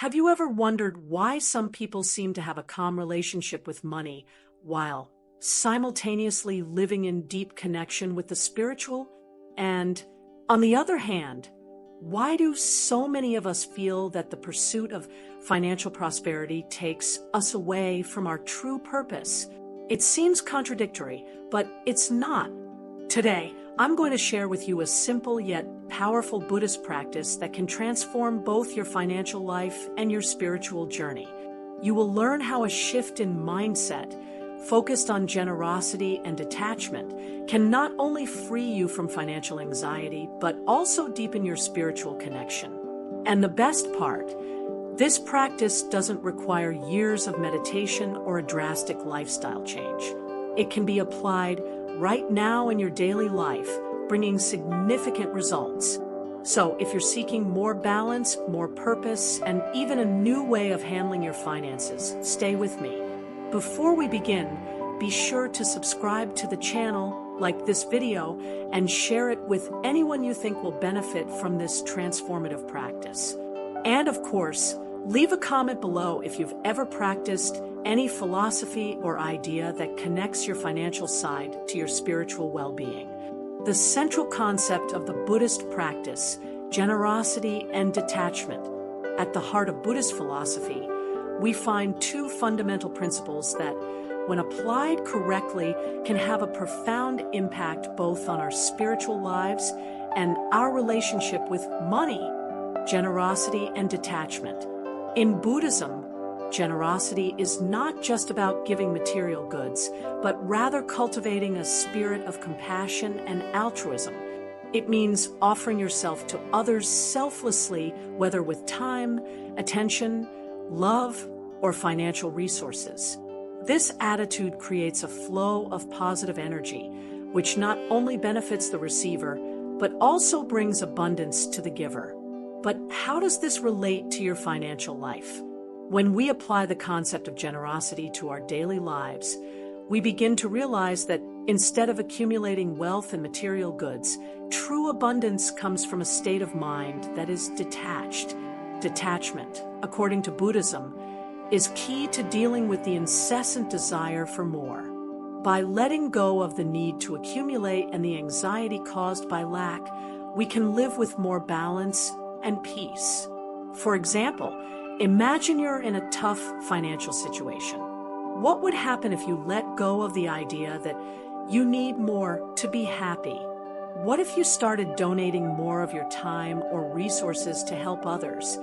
Have you ever wondered why some people seem to have a calm relationship with money while simultaneously living in deep connection with the spiritual? And on the other hand, why do so many of us feel that the pursuit of financial prosperity takes us away from our true purpose? It seems contradictory, but it's not. Today, I'm going to share with you a simple yet powerful Buddhist practice that can transform both your financial life and your spiritual journey. You will learn how a shift in mindset, focused on generosity and detachment, can not only free you from financial anxiety, but also deepen your spiritual connection. And the best part, this practice doesn't require years of meditation or a drastic lifestyle change. It can be applied right now in your daily life, bringing significant results. So if you're seeking more balance, more purpose, and even a new way of handling your finances, stay with me. Before we begin, be sure to subscribe to the channel, like this video, and share it with anyone you think will benefit from this transformative practice. And of course, leave a comment below if you've ever practiced any philosophy or idea that connects your financial side to your spiritual well-being. The central concept of the Buddhist practice, generosity and detachment. At the heart of Buddhist philosophy, we find two fundamental principles that, when applied correctly, can have a profound impact both on our spiritual lives and our relationship with money: generosity and detachment. In Buddhism, generosity is not just about giving material goods, but rather cultivating a spirit of compassion and altruism. It means offering yourself to others selflessly, whether with time, attention, love, or financial resources. This attitude creates a flow of positive energy, which not only benefits the receiver, but also brings abundance to the giver. But how does this relate to your financial life? When we apply the concept of generosity to our daily lives, we begin to realize that instead of accumulating wealth and material goods, true abundance comes from a state of mind that is detached. Detachment, according to Buddhism, is key to dealing with the incessant desire for more. By letting go of the need to accumulate and the anxiety caused by lack, we can live with more balance and peace. For example, imagine you're in a tough financial situation. What would happen if you let go of the idea that you need more to be happy? What if you started donating more of your time or resources to help others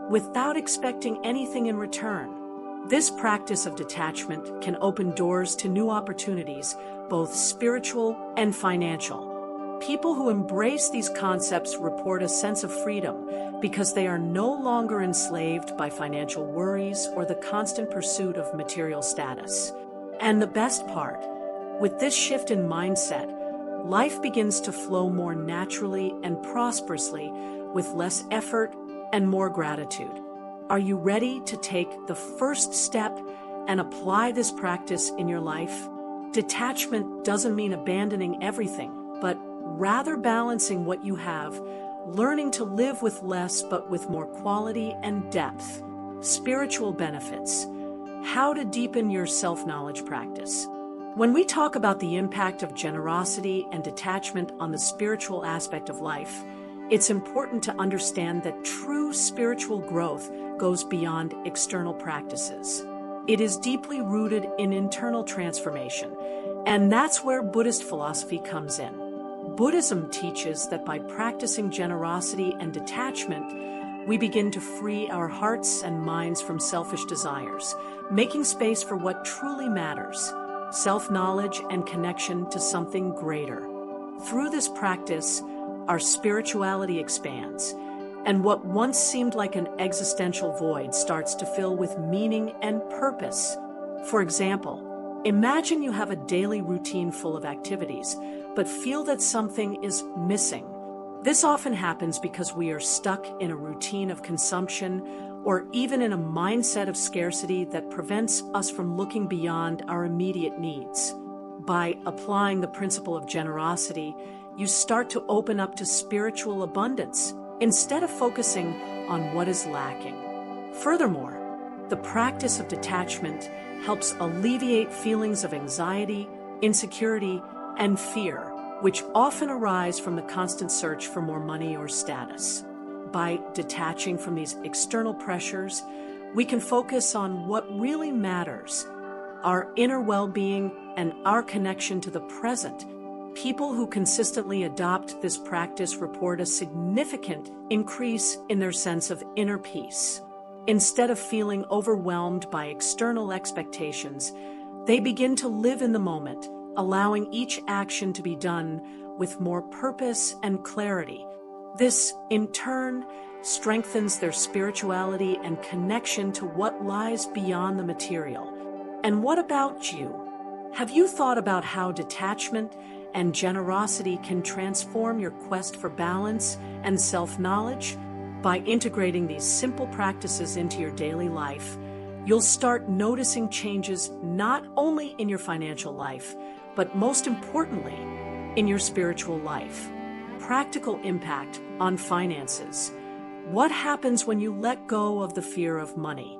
without expecting anything in return? This practice of detachment can open doors to new opportunities, both spiritual and financial. People who embrace these concepts report a sense of freedom because they are no longer enslaved by financial worries or the constant pursuit of material status. And the best part, with this shift in mindset, life begins to flow more naturally and prosperously with less effort and more gratitude. Are you ready to take the first step and apply this practice in your life? Detachment doesn't mean abandoning everything, but rather balancing what you have, learning to live with less but with more quality and depth. Spiritual benefits. How to deepen your self-knowledge practice. When we talk about the impact of generosity and detachment on the spiritual aspect of life, it's important to understand that true spiritual growth goes beyond external practices. It is deeply rooted in internal transformation, and that's where Buddhist philosophy comes in. Buddhism teaches that by practicing generosity and detachment, we begin to free our hearts and minds from selfish desires, making space for what truly matters: self-knowledge and connection to something greater. Through this practice, our spirituality expands, and what once seemed like an existential void starts to fill with meaning and purpose. For example, imagine you have a daily routine full of activities, but feel that something is missing. This often happens because we are stuck in a routine of consumption or even in a mindset of scarcity that prevents us from looking beyond our immediate needs. By applying the principle of generosity, you start to open up to spiritual abundance instead of focusing on what is lacking. Furthermore, the practice of detachment helps alleviate feelings of anxiety, insecurity, and fear, which often arise from the constant search for more money or status. By detaching from these external pressures, we can focus on what really matters, our inner well-being and our connection to the present. People who consistently adopt this practice report a significant increase in their sense of inner peace. Instead of feeling overwhelmed by external expectations, they begin to live in the moment, allowing each action to be done with more purpose and clarity. This, in turn, strengthens their spirituality and connection to what lies beyond the material. And what about you? Have you thought about how detachment and generosity can transform your quest for balance and self-knowledge? By integrating these simple practices into your daily life, you'll start noticing changes not only in your financial life, but most importantly, in your spiritual life. Practical impact on finances. What happens when you let go of the fear of money?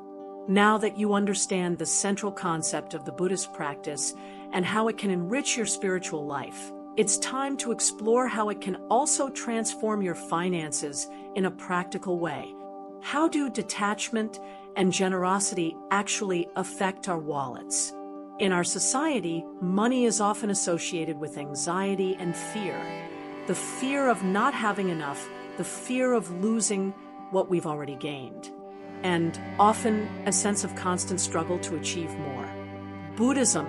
Now that you understand the central concept of the Buddhist practice and how it can enrich your spiritual life, it's time to explore how it can also transform your finances in a practical way. How do detachment and generosity actually affect our wallets? In our society, money is often associated with anxiety and fear. The fear of not having enough, the fear of losing what we've already gained, and often a sense of constant struggle to achieve more. Buddhism,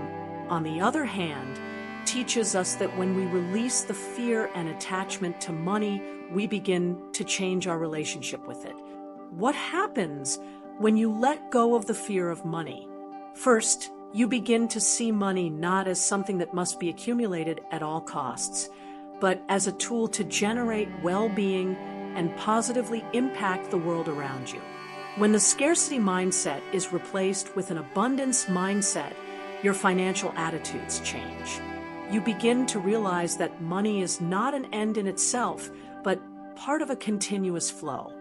on the other hand, teaches us that when we release the fear and attachment to money, we begin to change our relationship with it. What happens when you let go of the fear of money? First, you begin to see money not as something that must be accumulated at all costs, but as a tool to generate well-being and positively impact the world around you. When the scarcity mindset is replaced with an abundance mindset, your financial attitudes change. You begin to realize that money is not an end in itself, but part of a continuous flow.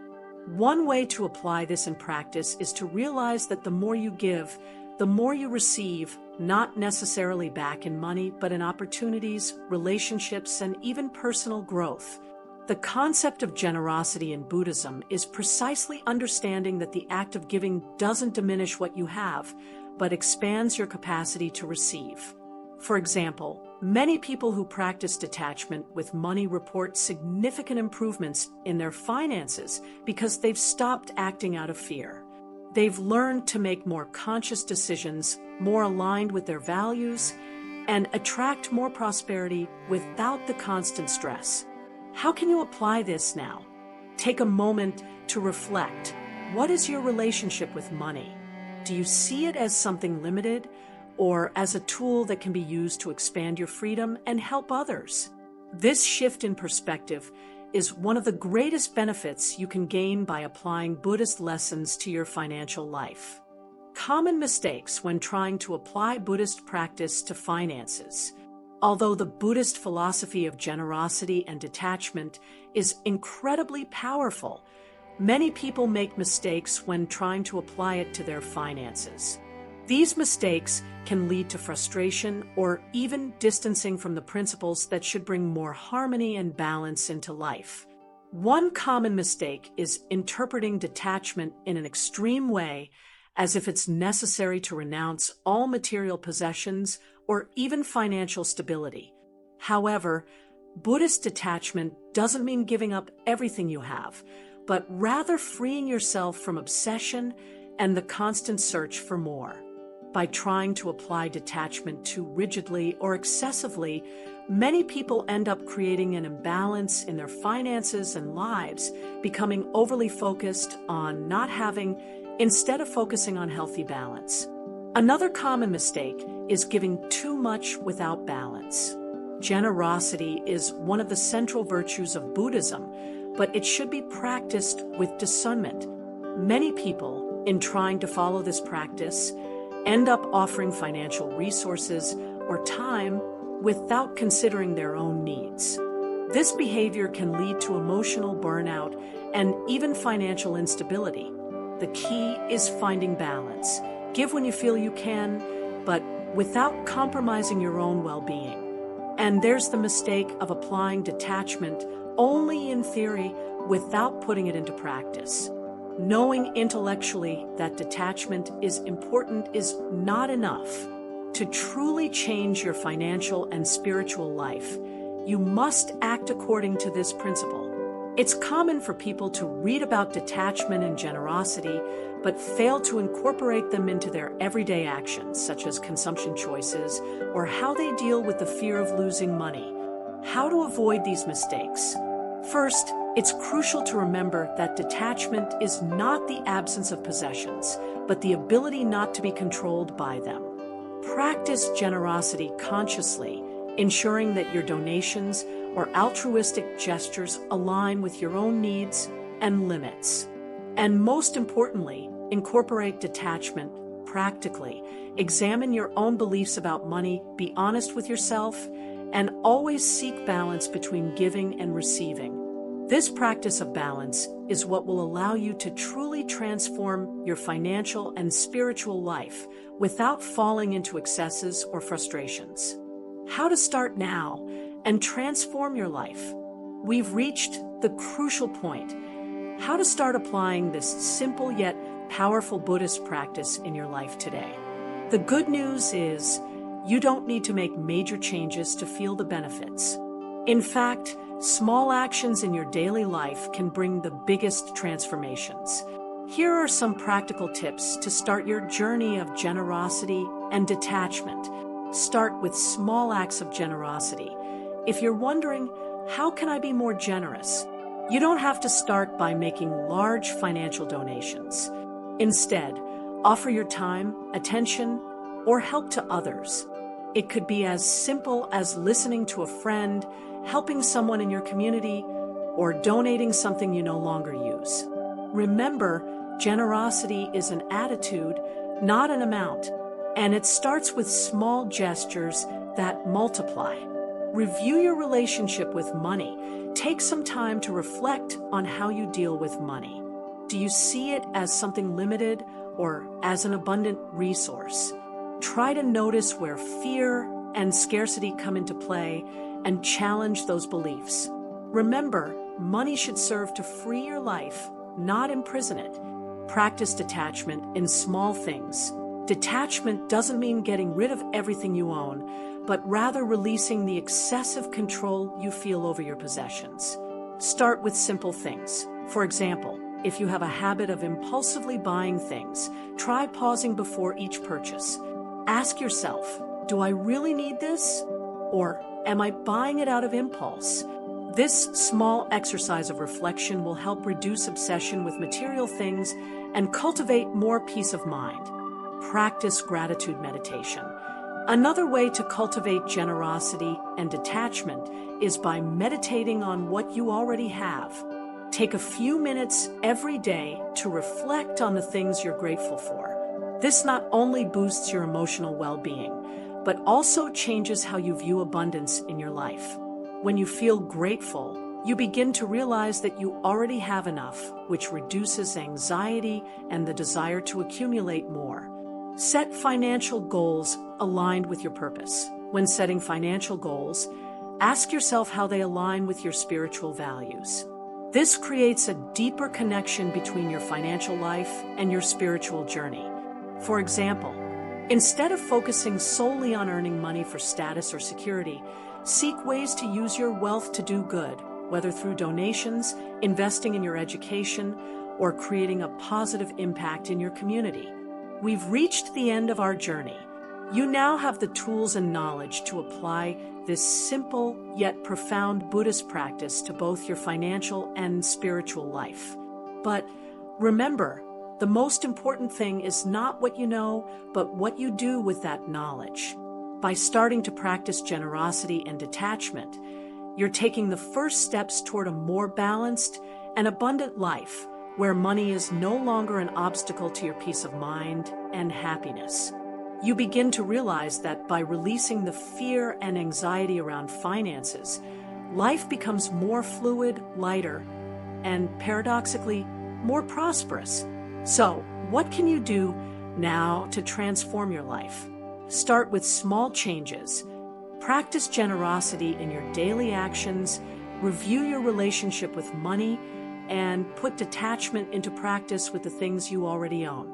One way to apply this in practice is to realize that the more you give, the more you receive, not necessarily back in money, but in opportunities, relationships, and even personal growth. The concept of generosity in Buddhism is precisely understanding that the act of giving doesn't diminish what you have, but expands your capacity to receive. For example, many people who practice detachment with money report significant improvements in their finances because they've stopped acting out of fear. They've learned to make more conscious decisions, more aligned with their values, and attract more prosperity without the constant stress. How can you apply this now? Take a moment to reflect. What is your relationship with money? Do you see it as something limited, or as a tool that can be used to expand your freedom and help others? This shift in perspective is one of the greatest benefits you can gain by applying Buddhist lessons to your financial life. Common mistakes when trying to apply Buddhist practice to finances. Although the Buddhist philosophy of generosity and detachment is incredibly powerful, many people make mistakes when trying to apply it to their finances. These mistakes can lead to frustration or even distancing from the principles that should bring more harmony and balance into life. One common mistake is interpreting detachment in an extreme way, as if it's necessary to renounce all material possessions or even financial stability. However, Buddhist detachment doesn't mean giving up everything you have, but rather freeing yourself from obsession and the constant search for more. By trying to apply detachment too rigidly or excessively, many people end up creating an imbalance in their finances and lives, becoming overly focused on not having instead of focusing on healthy balance. Another common mistake is giving too much without balance. Generosity is one of the central virtues of Buddhism, but it should be practiced with discernment. Many people, in trying to follow this practice, end up offering financial resources or time without considering their own needs. This behavior can lead to emotional burnout and even financial instability. The key is finding balance. Give when you feel you can, but without compromising your own well-being. And there's the mistake of applying detachment only in theory without putting it into practice. Knowing intellectually that detachment is important is not enough. To truly change your financial and spiritual life, you must act according to this principle. It's common for people to read about detachment and generosity, but fail to incorporate them into their everyday actions, such as consumption choices or how they deal with the fear of losing money. How to avoid these mistakes? First, it's crucial to remember that detachment is not the absence of possessions, but the ability not to be controlled by them. Practice generosity consciously, ensuring that your donations or altruistic gestures align with your own needs and limits. And most importantly, incorporate detachment practically. Examine your own beliefs about money, be honest with yourself, and always seek balance between giving and receiving. This practice of balance is what will allow you to truly transform your financial and spiritual life without falling into excesses or frustrations. How to start now and transform your life? We've reached the crucial point. How to start applying this simple yet powerful Buddhist practice in your life today. The good news is you don't need to make major changes to feel the benefits. In fact, small actions in your daily life can bring the biggest transformations. Here are some practical tips to start your journey of generosity and detachment. Start with small acts of generosity. If you're wondering, how can I be more generous? You don't have to start by making large financial donations. Instead, offer your time, attention, or help to others. It could be as simple as listening to a friend, helping someone in your community, or donating something you no longer use. Remember, generosity is an attitude, not an amount, and it starts with small gestures that multiply. Review your relationship with money. Take some time to reflect on how you deal with money. Do you see it as something limited or as an abundant resource? Try to notice where fear and scarcity come into play and challenge those beliefs. Remember, money should serve to free your life, not imprison it. Practice detachment in small things. Detachment doesn't mean getting rid of everything you own, but rather releasing the excessive control you feel over your possessions. Start with simple things. For example, if you have a habit of impulsively buying things, try pausing before each purchase. Ask yourself, do I really need this? Or am I buying it out of impulse? This small exercise of reflection will help reduce obsession with material things and cultivate more peace of mind. Practice gratitude meditation. Another way to cultivate generosity and detachment is by meditating on what you already have. Take a few minutes every day to reflect on the things you're grateful for. This not only boosts your emotional well-being, but also changes how you view abundance in your life. When you feel grateful, you begin to realize that you already have enough, which reduces anxiety and the desire to accumulate more. Set financial goals aligned with your purpose. When setting financial goals, ask yourself how they align with your spiritual values. This creates a deeper connection between your financial life and your spiritual journey. For example, instead of focusing solely on earning money for status or security, seek ways to use your wealth to do good, whether through donations, investing in your education, or creating a positive impact in your community. We've reached the end of our journey. You now have the tools and knowledge to apply this simple yet profound Buddhist practice to both your financial and spiritual life. But remember, the most important thing is not what you know, but what you do with that knowledge. By starting to practice generosity and detachment, you're taking the first steps toward a more balanced and abundant life, where money is no longer an obstacle to your peace of mind and happiness. You begin to realize that by releasing the fear and anxiety around finances, life becomes more fluid, lighter, and paradoxically, more prosperous. So, what can you do now to transform your life? Start with small changes. Practice generosity in your daily actions, review your relationship with money, and put detachment into practice with the things you already own.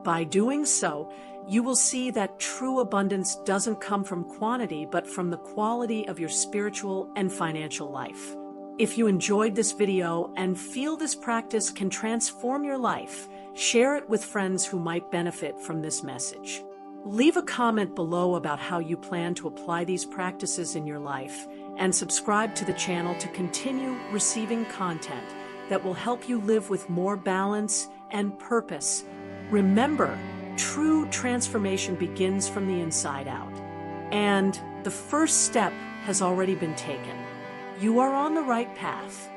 By doing so, you will see that true abundance doesn't come from quantity, but from the quality of your spiritual and financial life. If you enjoyed this video and feel this practice can transform your life, share it with friends who might benefit from this message. Leave a comment below about how you plan to apply these practices in your life, and subscribe to the channel to continue receiving content that will help you live with more balance and purpose. Remember, true transformation begins from the inside out, and the first step has already been taken. You are on the right path.